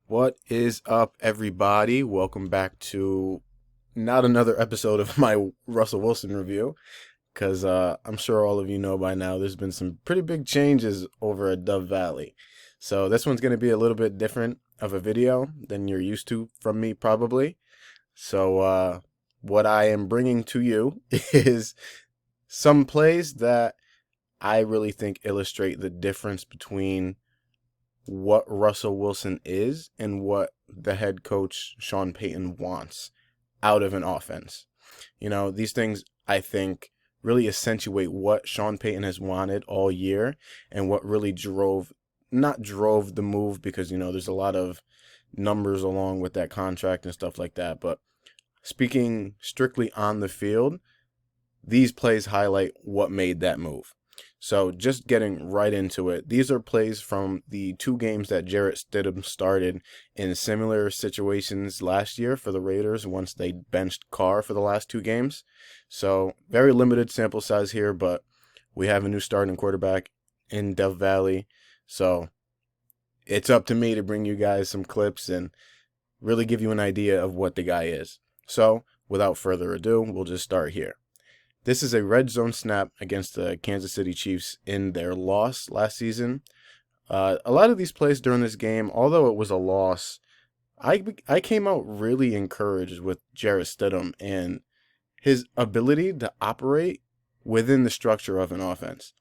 What is up, everybody? Welcome back to not another episode of my Russell Wilson review, because I'm sure all of you know by now there's been some pretty big changes over at Dove Valley. So this one's going to be a little bit different of a video than you're used to from me, probably. So what I am bringing to you is some plays that I really think illustrate the difference between what Russell Wilson is and what the head coach Sean Payton wants out of an offense. These things I think really accentuate what Sean Payton has wanted all year and what really not drove the move because, there's a lot of numbers along with that contract and stuff like that. But speaking strictly on the field, these plays highlight what made that move. So just getting right into it, these are plays from the two games that Jarrett Stidham started in similar situations last year for the Raiders once they benched Carr for the last two games. So very limited sample size here, but we have a new starting quarterback in Death Valley. So it's up to me to bring you guys some clips and really give you an idea of what the guy is. So without further ado, we'll just start here. This is a red zone snap against the Kansas City Chiefs in their loss last season. A lot of these plays during this game, although it was a loss, I came out really encouraged with Jarrett Stidham and his ability to operate within the structure of an offense.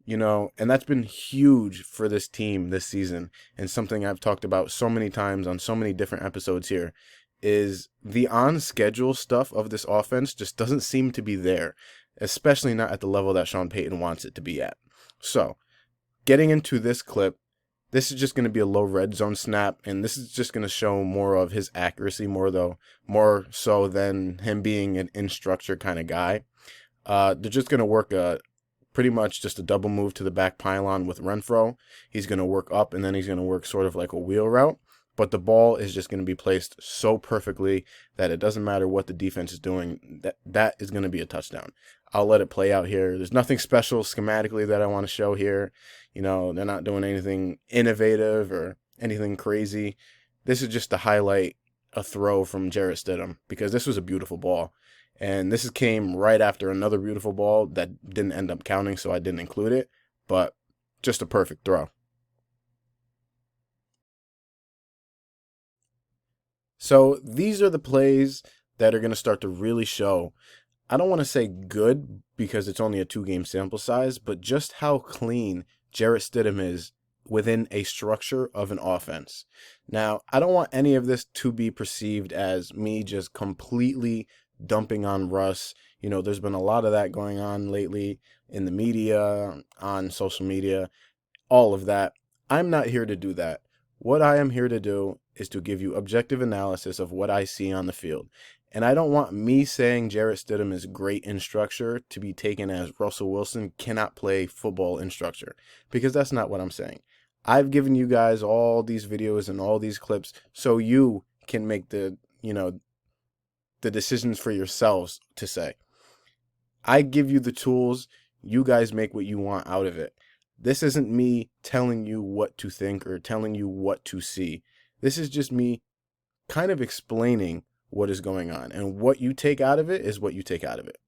And that's been huge for this team this season, and something I've talked about so many times on so many different episodes here is the on-schedule stuff of this offense just doesn't seem to be there, especially not at the level that Sean Payton wants it to be at. So, getting into this clip, this is just going to be a low red zone snap, and this is just going to show more of his accuracy, more so than him being an in-structure kind of guy. They're just going to work pretty much just a double move to the back pylon with Renfro. He's going to work up, and then he's going to work sort of like a wheel route. But the ball is just going to be placed so perfectly that it doesn't matter what the defense is doing. That is going to be a touchdown. I'll let it play out here. There's nothing special schematically that I want to show here. They're not doing anything innovative or anything crazy. This is just to highlight a throw from Jarrett Stidham because this was a beautiful ball. And this came right after another beautiful ball that didn't end up counting, so I didn't include it. But just a perfect throw. So these are the plays that are going to start to really show. I don't want to say good because it's only a 2-game sample size, but just how clean Jarrett Stidham is within a structure of an offense. Now, I don't want any of this to be perceived as me just completely dumping on Russ. There's been a lot of that going on lately in the media, on social media, all of that. I'm not here to do that. What I am here to do is to give you objective analysis of what I see on the field. And I don't want me saying Jarrett Stidham is great in structure to be taken as Russell Wilson cannot play football in structure, because that's not what I'm saying. I've given you guys all these videos and all these clips so you can make the decisions for yourselves to say. I give you the tools, you guys make what you want out of it. This isn't me telling you what to think or telling you what to see. This is just me kind of explaining what is going on. And what you take out of it is what you take out of it.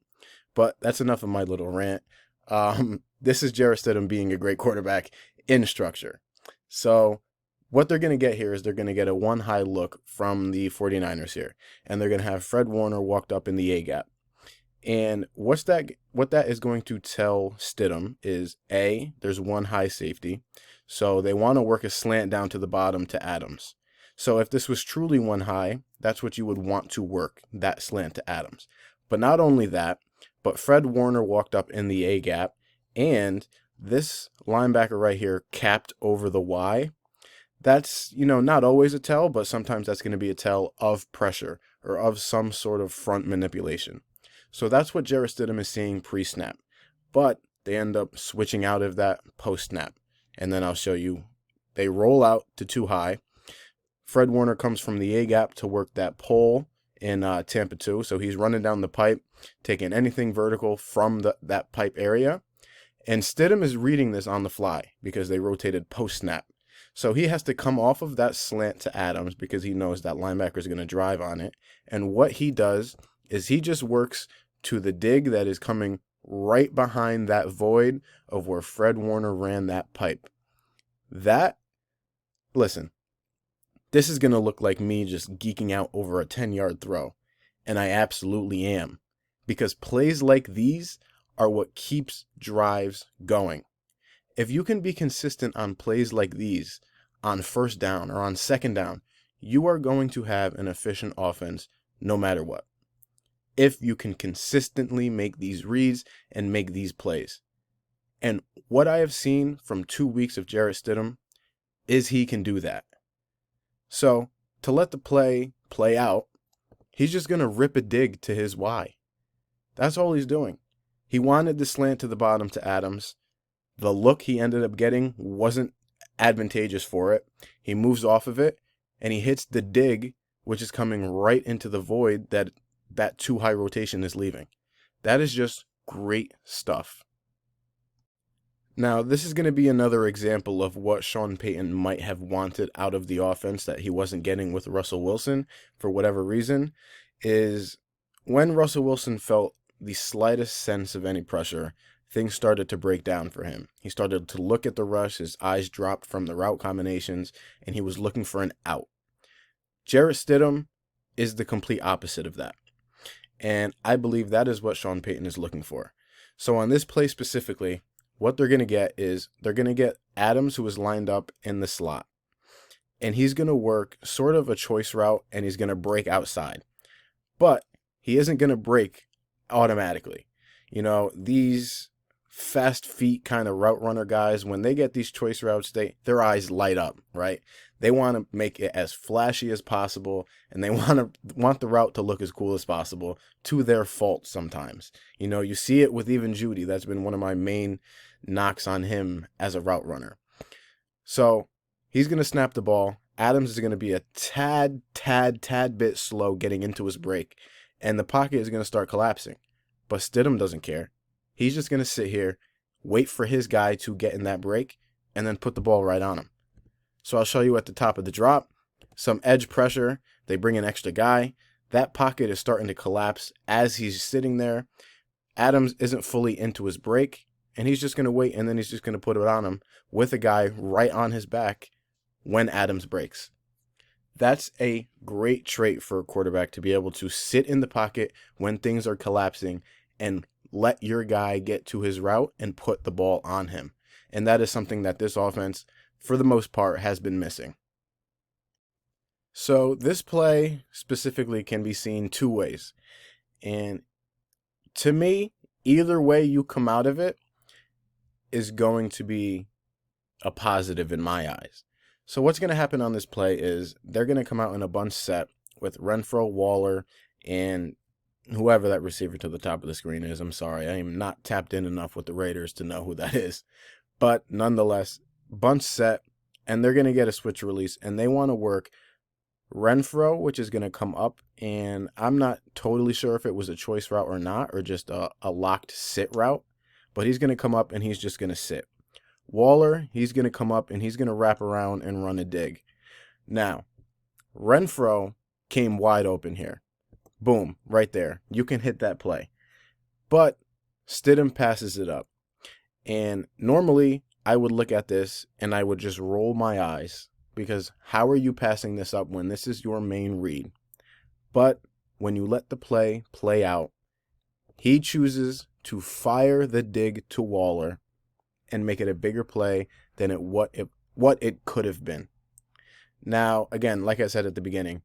But that's enough of my little rant. This is Jarrett Stidham being a great quarterback in structure. So what they're going to get here is they're going to get a one-high look from the 49ers here. And they're going to have Fred Warner walked up in the A-gap. And what that is going to tell Stidham is, A, there's one high safety. So they want to work a slant down to the bottom to Adams. So if this was truly one high, that's what you would want to work, that slant to Adams. But not only that, but Fred Warner walked up in the A-gap, and this linebacker right here capped over the Y. That's, not always a tell, but sometimes that's going to be a tell of pressure or of some sort of front manipulation. So that's what Jarrett Stidham is seeing pre-snap. But they end up switching out of that post-snap. And then I'll show you. They roll out to too high. Fred Warner comes from the A-gap to work that pull in Tampa 2. So he's running down the pipe, taking anything vertical from that pipe area. And Stidham is reading this on the fly because they rotated post-snap. So he has to come off of that slant to Adams because he knows that linebacker is going to drive on it. And what he does is he just works to the dig that is coming right behind that void of where Fred Warner ran that pipe. Listen, this is going to look like me just geeking out over a 10-yard throw. And I absolutely am. Because plays like these are what keeps drives going. If you can be consistent on plays like these on first down or on second down, you are going to have an efficient offense no matter what. If you can consistently make these reads and make these plays. And what I have seen from 2 weeks of Jarrett Stidham is he can do that. So, to let the play out, he's just going to rip a dig to his Y. That's all he's doing. He wanted the slant to the bottom to Adams. The look he ended up getting wasn't advantageous for it. He moves off of it, and he hits the dig, which is coming right into the void that too high rotation is leaving. That is just great stuff. Now, this is going to be another example of what Sean Payton might have wanted out of the offense that he wasn't getting with Russell Wilson for whatever reason, is when Russell Wilson felt the slightest sense of any pressure, things started to break down for him. He started to look at the rush, his eyes dropped from the route combinations, and he was looking for an out. Jarrett Stidham is the complete opposite of that. And I believe that is what Sean Payton is looking for. So on this play specifically, what they're going to get is they're going to get Adams, who is lined up in the slot. And he's going to work sort of a choice route, and he's going to break outside. But he isn't going to break automatically. You know, these fast feet kind of route runner guys, when they get these choice routes, their eyes light up, right? They want to make it as flashy as possible, and they want the route to look as cool as possible, to their fault sometimes. You know, you see it with even Judy. That's been one of my main knocks on him as a route runner. So he's going to snap the ball. Adams is going to be a tad bit slow getting into his break, and the pocket is going to start collapsing. But Stidham doesn't care. He's just going to sit here, wait for his guy to get in that break, and then put the ball right on him. So I'll show you at the top of the drop, some edge pressure. They bring an extra guy. That pocket is starting to collapse as he's sitting there. Adams isn't fully into his break, and he's just going to wait, and then he's just going to put it on him with a guy right on his back when Adams breaks. That's a great trait for a quarterback, to be able to sit in the pocket when things are collapsing and let your guy get to his route and put the ball on him. And that is something that this offense, for the most part, has been missing. So this play specifically can be seen two ways. And to me, either way you come out of it is going to be a positive in my eyes. So what's going to happen on this play is they're going to come out in a bunch set with Renfrow, Waller, and whoever that receiver to the top of the screen is. I'm sorry, I am not tapped in enough with the Raiders to know who that is. But nonetheless, bunch set, and they're going to get a switch release, and they want to work Renfrow, which is going to come up, and I'm not totally sure if it was a choice route or not, or just a locked sit route, but he's going to come up and he's just going to sit. Waller, he's going to come up and he's going to wrap around and run a dig. Now, Renfrow came wide open here. Boom, right there. You can hit that play. But Stidham passes it up. And normally, I would look at this and I would just roll my eyes, because how are you passing this up when this is your main read? But when you let the play out, he chooses to fire the dig to Waller and make it a bigger play than what it could have been. Now, again, like I said at the beginning,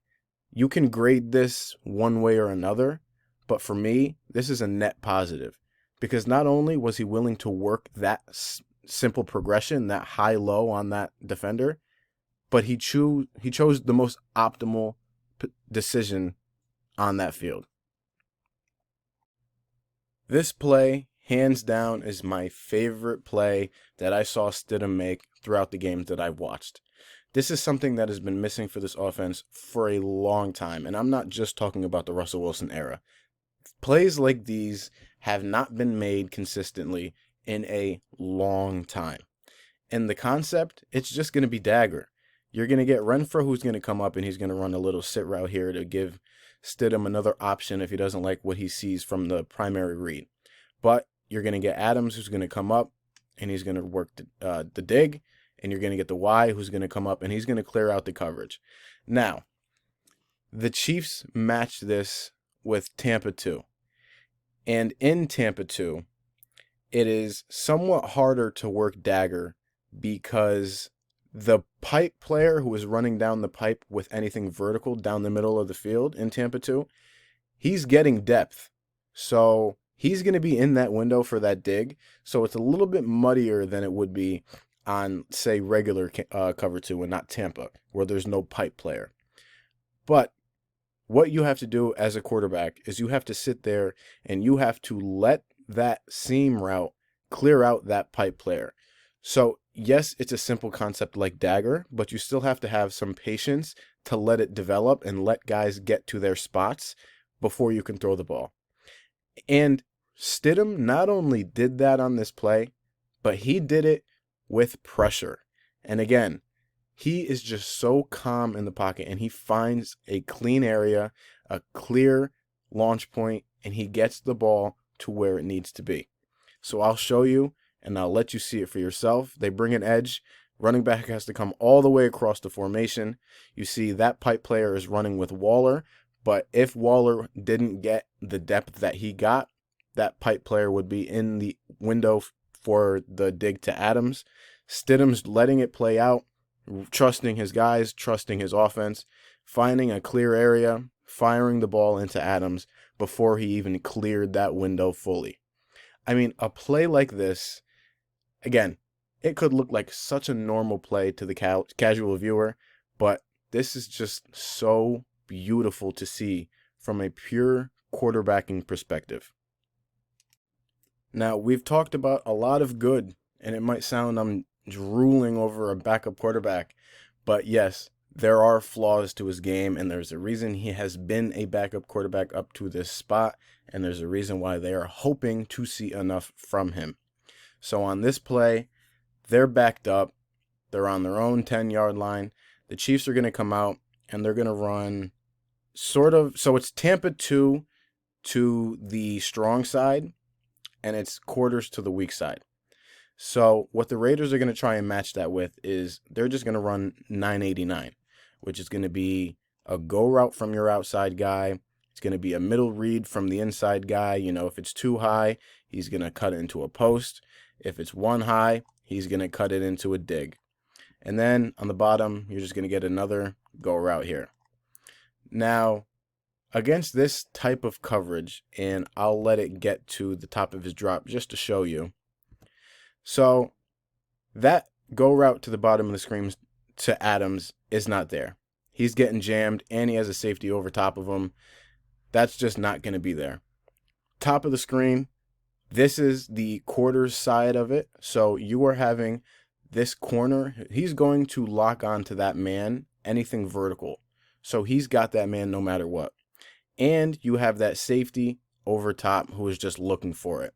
you can grade this one way or another, but for me, this is a net positive, because not only was he willing to work that simple progression, that high-low on that defender, but he chose the most optimal decision on that field. This play, hands down, is my favorite play that I saw Stidham make throughout the games that I've watched. This is something that has been missing for this offense for a long time, and I'm not just talking about the Russell Wilson era. Plays like these have not been made consistently in a long time. And the concept, it's just going to be dagger. You're going to get Renfro, who's going to come up and he's going to run a little sit route here to give Stidham another option if he doesn't like what he sees from the primary read. But you're going to get Adams, who's going to come up and he's going to work the dig. And you're going to get the Y, who's going to come up and he's going to clear out the coverage. Now, the Chiefs matched this with Tampa 2. And in Tampa 2, it is somewhat harder to work dagger because the pipe player who is running down the pipe with anything vertical down the middle of the field in Tampa 2, he's getting depth. So he's going to be in that window for that dig. So it's a little bit muddier than it would be on, say, regular cover 2 and not Tampa, where there's no pipe player. But what you have to do as a quarterback is you have to sit there and you have to let that seam route clear out that pipe player. So yes, it's a simple concept like dagger, but you still have to have some patience to let it develop and let guys get to their spots before you can throw the ball. And Stidham not only did that on this play, but he did it with pressure. And again, he is just so calm in the pocket and he finds a clean area, a clear launch point, and he gets the ball to where it needs to be. So I'll show you and I'll let you see it for yourself. They bring an edge. Running back has to come all the way across the formation. You see that pipe player is running with Waller, but if Waller didn't get the depth that he got, that pipe player would be in the window for the dig to Adams. Stidham's letting it play out, trusting his guys, trusting his offense, finding a clear area, firing the ball into Adams before he even cleared that window fully. I mean, a play like this, again, it could look like such a normal play to the casual viewer, but this is just so beautiful to see from a pure quarterbacking perspective. Now, we've talked about a lot of good, and it might sound I'm drooling over a backup quarterback, but yes, there are flaws to his game, and there's a reason he has been a backup quarterback up to this spot, and there's a reason why they are hoping to see enough from him. So on this play, they're backed up. They're on their own 10-yard line. The Chiefs are going to come out, and they're going to run so it's Tampa 2 to the strong side, and it's quarters to the weak side. So what the Raiders are going to try and match that with is they're just going to run 989, which is going to be a go route from your outside guy. It's going to be a middle read from the inside guy. You know, if it's too high, he's going to cut it into a post. If it's one high, he's going to cut it into a dig. And then on the bottom, you're just going to get another go route here. Now, against this type of coverage, and I'll let it get to the top of his drop just to show you. So that go route to the bottom of the screen to Adams is not there. He's getting jammed, and he has a safety over top of him. That's just not going to be there. Top of the screen, this is the quarters side of it. So you are having this corner. He's going to lock onto that man, anything vertical. So he's got that man no matter what. And you have that safety over top who is just looking for it.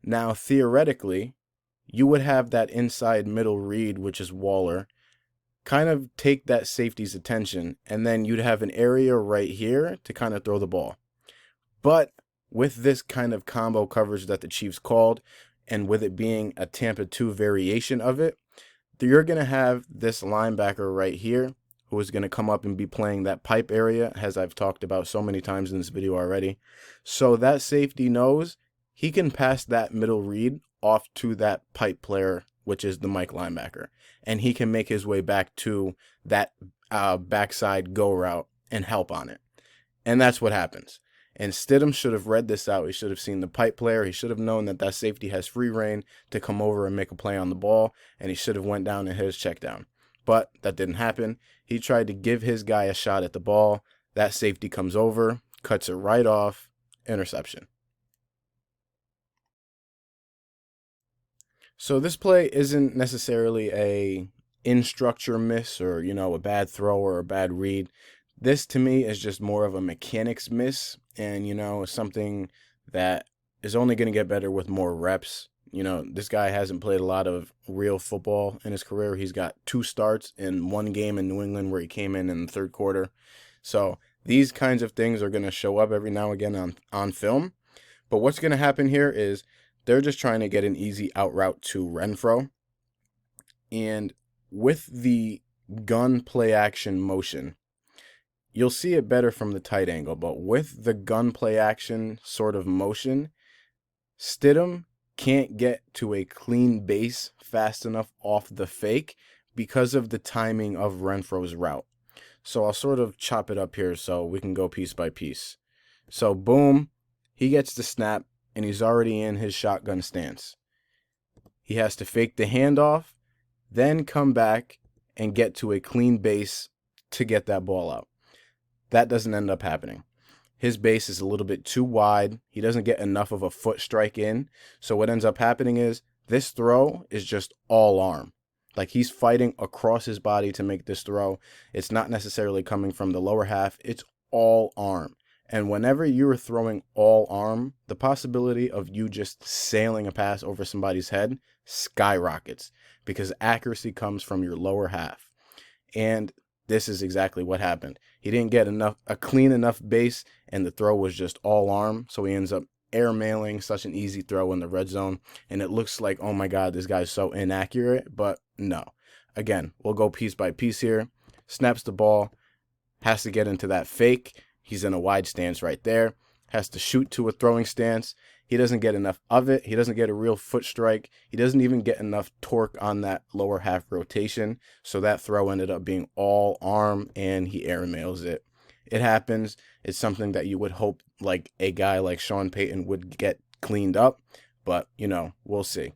Now, theoretically, you would have that inside middle read, which is Waller, kind of take that safety's attention, and then you'd have an area right here to kind of throw the ball. But with this kind of combo coverage that the Chiefs called, and with it being a Tampa 2 variation of it, you're going to have this linebacker right here who is going to come up and be playing that pipe area, as I've talked about so many times in this video already. So that safety knows he can pass that middle read off to that pipe player, which is the Mike linebacker, and he can make his way back to that backside go route and help on it. And that's what happens. And Stidham should have read this out. He should have seen the pipe player. He should have known that that safety has free reign to come over and make a play on the ball, and he should have went down and hit his check down. But that didn't happen. He tried to give his guy a shot at the ball. That safety comes over, cuts it right off, interception. So this play isn't necessarily a in-structure miss or, a bad throw or a bad read. This, to me, is just more of a mechanics miss and, something that is only going to get better with more reps. This guy hasn't played a lot of real football in his career. He's got 2 starts in one game in New England where he came in the third quarter. So these kinds of things are going to show up every now and again on film. But what's going to happen here is they're just trying to get an easy out route to Renfrow. And with the gun play action motion, you'll see it better from the tight angle. But with the gun play action sort of motion, Stidham can't get to a clean base fast enough off the fake because of the timing of Renfrow's route. So I'll sort of chop it up here so we can go piece by piece. So boom, he gets the snap and he's already in his shotgun stance. He has to fake the handoff, then come back and get to a clean base to get that ball out. That doesn't end up happening. His base is a little bit too wide. He doesn't get enough of a foot strike in. So what ends up happening is this throw is just all arm. Like he's fighting across his body to make this throw. It's not necessarily coming from the lower half. It's all arm. And whenever you're throwing all arm, the possibility of you just sailing a pass over somebody's head skyrockets because accuracy comes from your lower half. And this is exactly what happened. He didn't get a clean enough base, and the throw was just all arm. So he ends up airmailing such an easy throw in the red zone. And it looks like, oh my God, this guy's so inaccurate. But no. Again, we'll go piece by piece here. Snaps the ball, has to get into that fake. He's in a wide stance right there. Has to shoot to a throwing stance. He doesn't get enough of it. He doesn't get a real foot strike. He doesn't even get enough torque on that lower half rotation. So that throw ended up being all arm and he airmails it. It happens. It's something that you would hope like a guy like Sean Payton would get cleaned up. But, we'll see.